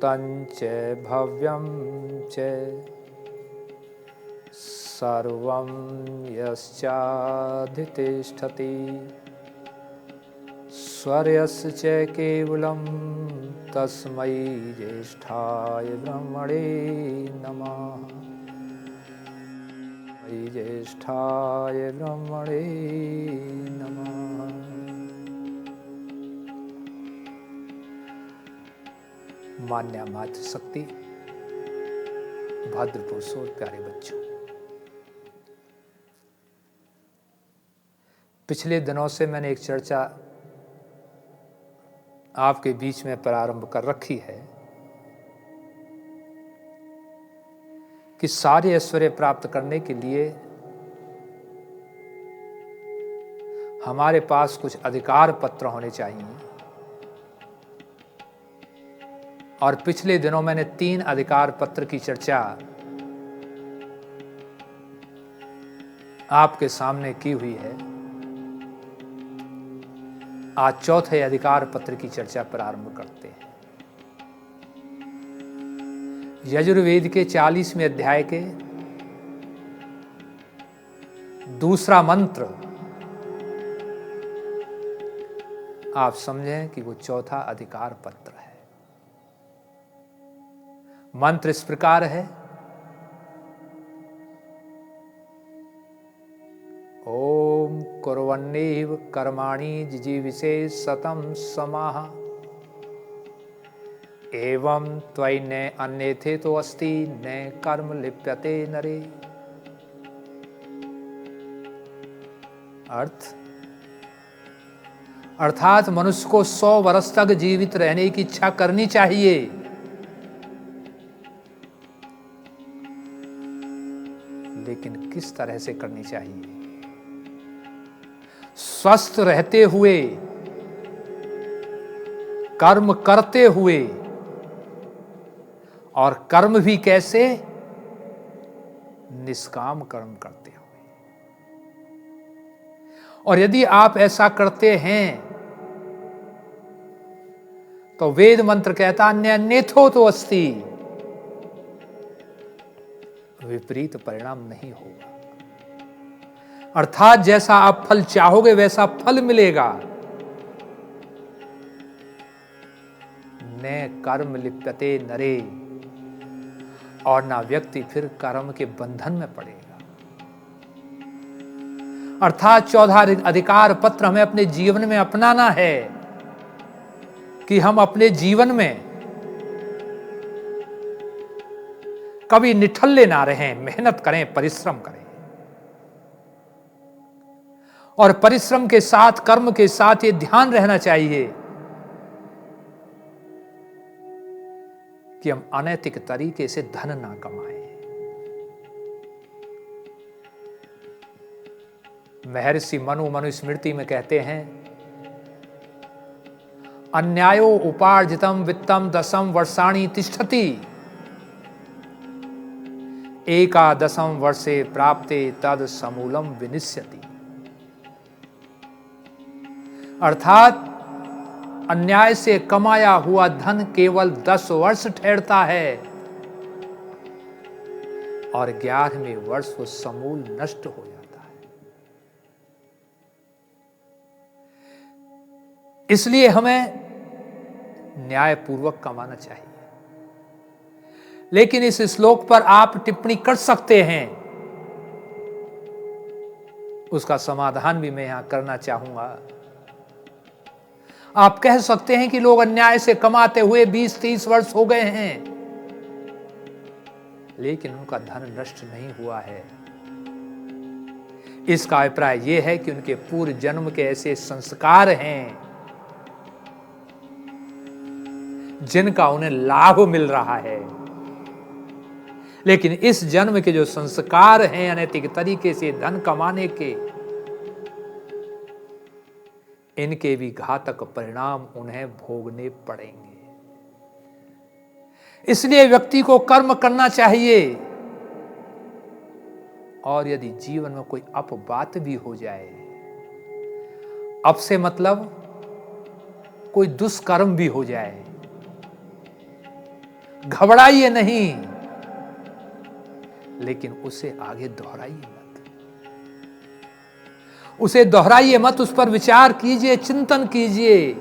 भूतं च भव्यं च सर्वं यश्चाधितिष्ठति स्वरस्य च केवलं तस्मै ज्येष्ठाय ब्रह्मणे नमः। ज्येष्ठाय ब्रह्मणे नमः। मान्या मातृशक्ति, भद्र पुरुषों, प्यारे बच्चों, पिछले दिनों से मैंने एक चर्चा आपके बीच में प्रारंभ कर रखी है कि सारे ऐश्वर्य प्राप्त करने के लिए हमारे पास कुछ अधिकार पत्र होने चाहिए। और पिछले दिनों मैंने 3 अधिकार पत्र की चर्चा आपके सामने की हुई है। आज चौथे अधिकार पत्र की चर्चा प्रारंभ करते हैं। यजुर्वेद के 40वें अध्याय के दूसरा मंत्र आप समझें कि वो चौथा अधिकार पत्र है। मंत्र इस प्रकार है, ओम कुर्वन्नेव कर्माणि जिजीविषे सतं समाः एवं त्वयि न अन्यथे तो अस्ति न कर्म लिप्यते नरे। अर्थात मनुष्य को 100 वर्ष तक जीवित रहने की इच्छा करनी चाहिए, लेकिन किस तरह से करनी चाहिए? स्वस्थ रहते हुए, कर्म करते हुए, और कर्म भी कैसे? निष्काम कर्म करते हुए। और यदि आप ऐसा करते हैं तो वेद मंत्र कहता अन्यथो तो अस्ति, विपरीत परिणाम नहीं होगा। अर्थात जैसा आप फल चाहोगे वैसा फल मिलेगा। न कर्म लिप्यते नरे, और ना व्यक्ति फिर कर्म के बंधन में पड़ेगा। अर्थात 14 अधिकार पत्र हमें अपने जीवन में अपनाना है कि हम अपने जीवन में कभी निठल्ले ना रहें, मेहनत करें, परिश्रम करें। और परिश्रम के साथ, कर्म के साथ ये ध्यान रहना चाहिए कि हम अनैतिक तरीके से धन ना कमाएं। महर्षि मनु मनुस्मृति में कहते हैं, अन्यायो उपार्जितम वित्तम 10 वर्षाणि तिष्ठति, एकादशम वर्षे प्राप्ते तद समूलम विनिश्यति। अर्थात अन्याय से कमाया हुआ धन केवल 10 वर्ष ठहरता है और 11वें वर्ष वो समूल नष्ट हो जाता है। इसलिए हमें न्यायपूर्वक कमाना चाहिए। लेकिन इस श्लोक पर आप टिप्पणी कर सकते हैं, उसका समाधान भी मैं यहां करना चाहूंगा। आप कह सकते हैं कि लोग अन्याय से कमाते हुए 20-30 वर्ष हो गए हैं, लेकिन उनका धन नष्ट नहीं हुआ है। इसका अभिप्राय यह है कि उनके पूर्व जन्म के ऐसे संस्कार हैं जिनका उन्हें लाभ मिल रहा है। लेकिन इस जन्म के जो संस्कार हैं अनैतिक तरीके से धन कमाने के, इनके भी घातक परिणाम उन्हें भोगने पड़ेंगे। इसलिए व्यक्ति को कर्म करना चाहिए, और यदि जीवन में कोई अपवात भी हो जाए, अप से मतलब कोई दुष्कर्म भी हो जाए, घबराइए नहीं, लेकिन उसे आगे दोहराइए मत। उसे दोहराइए मत, उस पर विचार कीजिए, चिंतन कीजिए,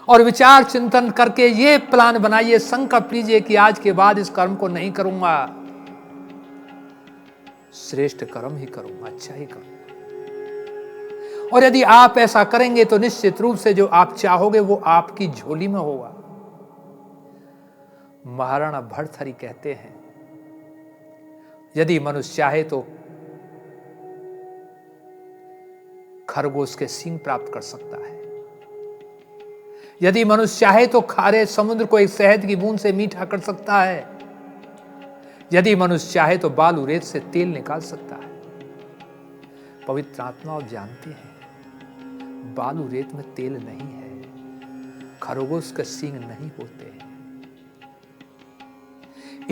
और विचार चिंतन करके ये प्लान बनाइए, संकल्प लीजिए कि आज के बाद इस कर्म को नहीं करूंगा, श्रेष्ठ कर्म ही करूंगा, अच्छा ही करूंगा। और यदि आप ऐसा करेंगे तो निश्चित रूप से जो आप चाहोगे वो आपकी झोली में होगा। महाराणा भर्तृहरि कहते हैं, यदि मनुष्य चाहे तो खरगोश के सींग प्राप्त कर सकता है, यदि मनुष्य चाहे तो खारे समुद्र को एक शहद की बूंद से मीठा कर सकता है, यदि मनुष्य चाहे तो बालू रेत से तेल निकाल सकता है। पवित्र आत्मा आप जानते हैं, बालू रेत में तेल नहीं है, खरगोश के सींग नहीं होते हैं।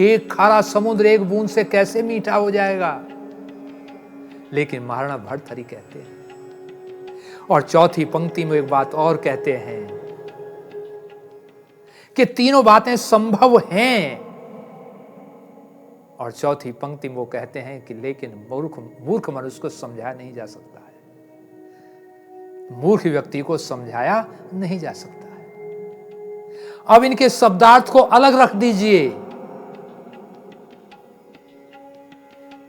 एक खारा समुद्र एक बूंद से कैसे मीठा हो जाएगा? लेकिन महाराणा भर्तृहरि कहते हैं, और चौथी पंक्ति में एक बात और कहते हैं कि तीनों बातें संभव हैं, और चौथी पंक्ति में वो कहते हैं कि लेकिन मूर्ख मनुष्य को समझाया नहीं जा सकता है, मूर्ख व्यक्ति को समझाया नहीं जा सकता है। अब इनके शब्दार्थ को अलग रख दीजिए।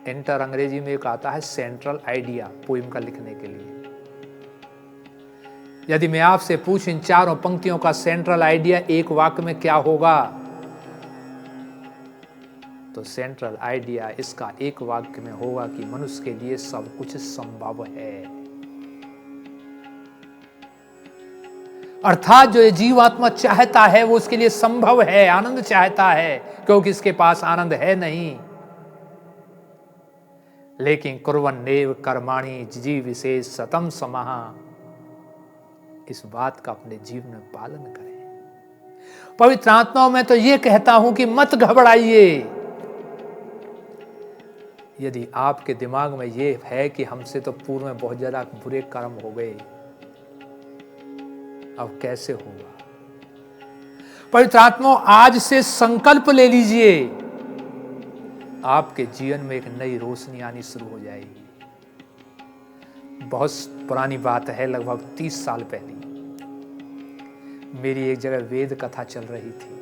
एंटर अंग्रेजी में एक आता है सेंट्रल आइडिया पोइम का लिखने के लिए। यदि मैं आपसे पूछूं इन चारों पंक्तियों का सेंट्रल आइडिया एक वाक्य में क्या होगा, तो सेंट्रल आइडिया इसका एक वाक्य में होगा कि मनुष्य के लिए सब कुछ संभव है। अर्थात जो ये जीवात्मा चाहता है वो उसके लिए संभव है, आनंद चाहता है, क्योंकि इसके पास आनंद है नहीं। लेकिन कुर्वन्नेव कर्माणि जिजी विशेष सतम समाह, इस बात का अपने जीवन में पालन करें। पवित्र आत्माओं में तो यह कहता हूं कि मत घबराइए। यदि आपके दिमाग में यह है कि हमसे तो पूर्व में बहुत ज्यादा बुरे कर्म हो गए, अब कैसे होगा? पवित्र आत्माओं, आज से संकल्प ले लीजिए, आपके जीवन में एक नई रोशनी आनी शुरू हो जाएगी। बहुत पुरानी बात है, लगभग 30 साल पहले मेरी एक जगह वेद कथा चल रही थी,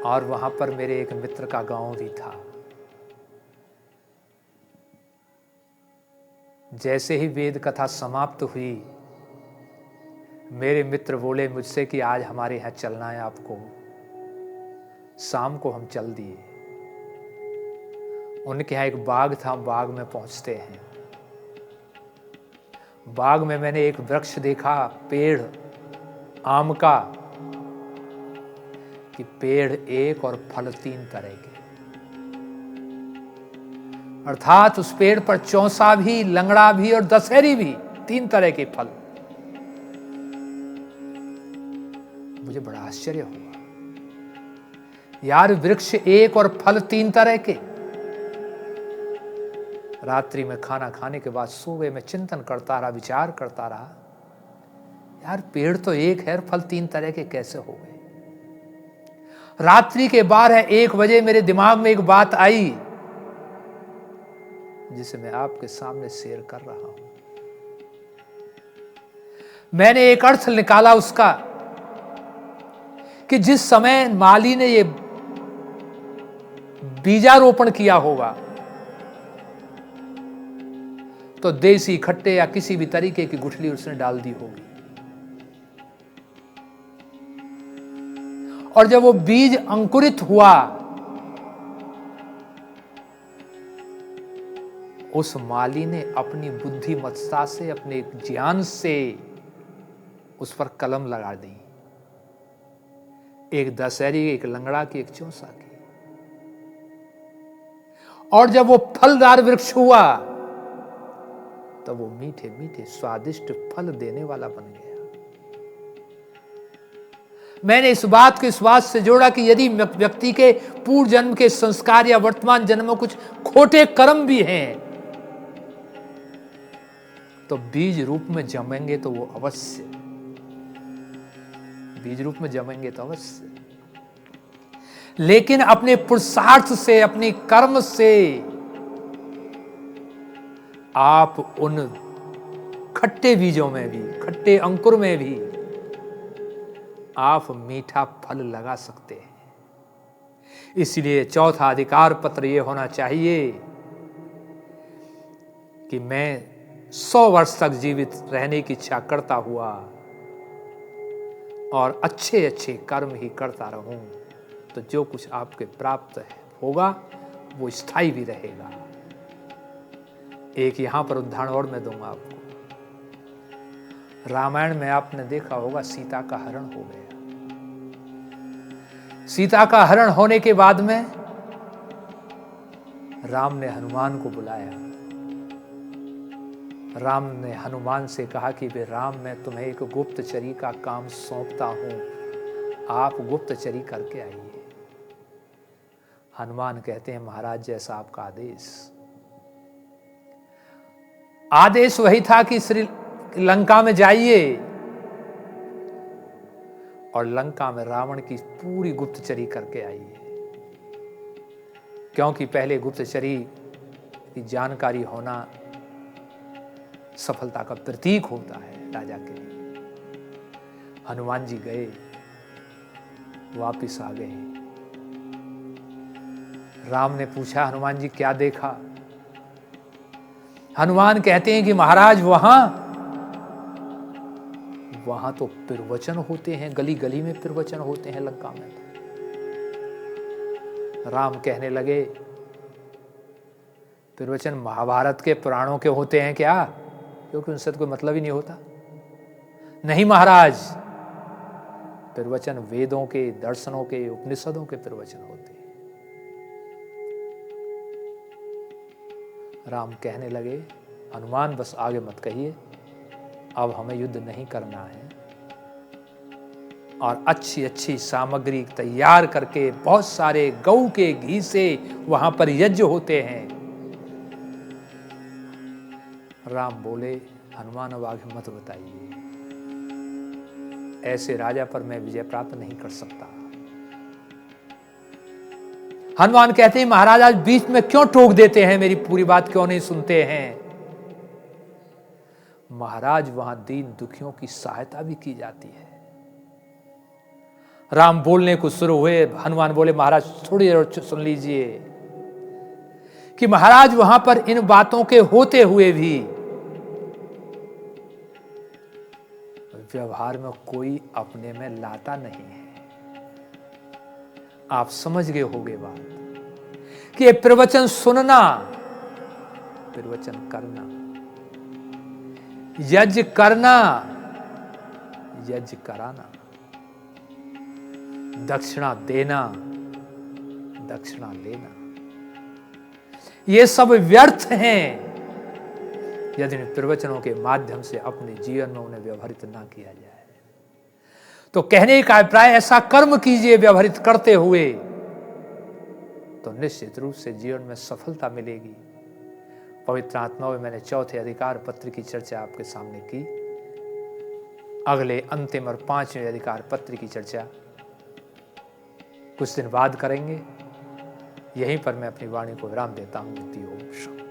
और वहां पर मेरे एक मित्र का गांव भी था। जैसे ही वेद कथा समाप्त हुई, मेरे मित्र बोले मुझसे कि आज हमारे यहां चलना है आपको। शाम को हम चल दिए। उनके यहाँ एक बाग था, बाग में पहुंचते हैं। बाग में मैंने एक वृक्ष देखा, पेड़ आम का, कि पेड़ एक और फल 3 तरह के। अर्थात उस पेड़ पर चौसा भी, लंगड़ा भी और दशहरी भी, 3 तरह के फल। मुझे बड़ा आश्चर्य हुआ, यार वृक्ष एक और फल 3 तरह के। रात्रि में खाना खाने के बाद सो गए। मैं चिंतन करता रहा, विचार करता रहा, यार पेड़ तो एक है, फल 3 तरह के कैसे हो गए? रात्रि के 12-1 बजे मेरे दिमाग में एक बात आई, जिसे मैं आपके सामने शेयर कर रहा हूं। मैंने एक अर्थ निकाला उसका, कि जिस समय माली ने ये बीजारोपण किया होगा, तो देसी खट्टे या किसी भी तरीके की गुठली उसने डाल दी होगी, और जब वो बीज अंकुरित हुआ, उस माली ने अपनी बुद्धिमत्ता से, अपने ज्ञान से उस पर कलम लगा दी, एक दशहरी, एक लंगड़ा की, एक चौसा की। और जब वो फलदार वृक्ष हुआ, तो वो मीठे मीठे स्वादिष्ट फल देने वाला बन गया। मैंने इस बात को इस बात से जोड़ा कि यदि व्यक्ति के पूर्व जन्म के संस्कार या वर्तमान जन्म में कुछ खोटे कर्म भी हैं, तो बीज रूप में जमेंगे तो वो अवश्य बीज रूप में जमेंगे तो अवश्य, लेकिन अपने पुरुषार्थ से, अपने कर्म से आप उन खट्टे बीजों में भी, खट्टे अंकुर में भी आप मीठा फल लगा सकते हैं। इसलिए चौथा अधिकार पत्र यह होना चाहिए कि मैं 100 वर्ष तक जीवित रहने की इच्छा करता हुआ और अच्छे अच्छे कर्म ही करता रहूं, तो जो कुछ आपके प्राप्त होगा वो स्थायी भी रहेगा। एक यहां पर उदाहरण और मैं दूंगा आपको। रामायण में आपने देखा होगा, सीता का हरण हो गया। सीता का हरण होने के बाद में राम ने हनुमान को बुलाया। राम ने हनुमान से कहा कि वे राम, मैं तुम्हें एक गुप्तचरी का काम सौंपता हूं, आप गुप्तचरी करके आइए। हनुमान कहते हैं, महाराज जैसा आपका आदेश। आदेश वही था कि लंका में जाइए और लंका में रावण की पूरी गुप्तचरी करके आइए, क्योंकि पहले गुप्तचरी की जानकारी होना सफलता का प्रतीक होता है राजा के लिए। हनुमान जी गए, वापिस आ गए। राम ने पूछा, हनुमान जी क्या देखा? हनुमान कहते हैं कि महाराज वहां तो प्रवचन होते हैं, गली गली में प्रवचन होते हैं लंका में। राम कहने लगे, प्रवचन महाभारत के पुराणों के होते हैं क्या? क्योंकि उनसे तो कोई मतलब ही नहीं होता। नहीं महाराज, प्रवचन वेदों के, दर्शनों के, उपनिषदों के प्रवचन होते हैं। राम कहने लगे, हनुमान बस आगे मत कहिए, अब हमें युद्ध नहीं करना है, और अच्छी अच्छी सामग्री तैयार करके बहुत सारे गऊ के घी से वहां पर यज्ञ होते हैं। राम बोले, हनुमान अब आगे मत बताइए, ऐसे राजा पर मैं विजय प्राप्त नहीं कर सकता। हनुमान कहते हैं, महाराज आज बीच में क्यों टोक देते हैं, मेरी पूरी बात क्यों नहीं सुनते हैं? महाराज वहां दीन दुखियों की सहायता भी की जाती है। राम बोलने को शुरू हुए, हनुमान बोले, महाराज थोड़ी देर सुन लीजिए कि महाराज वहां पर इन बातों के होते हुए भी व्यवहार में कोई अपने में लाता नहीं है। आप समझ गए होंगे बात कि ये प्रवचन सुनना, प्रवचन करना, यज्ञ करना, यज्ञ कराना, दक्षिणा देना, दक्षिणा लेना, ये सब व्यर्थ हैं यदि प्रवचनों के माध्यम से अपने जीवन में उन्हें व्यवहारित ना किया जाए। तो कहने का अभिप्राय, ऐसा कर्म कीजिए व्यवहारित करते हुए, तो निश्चित रूप से जीवन में सफलता मिलेगी। पवित्र आत्मा में मैंने चौथे अधिकार पत्र की चर्चा आपके सामने की। अगले अंतिम और 5वें अधिकार पत्र की चर्चा कुछ दिन बाद करेंगे। यहीं पर मैं अपनी वाणी को विराम देता हूं। ओम शांति।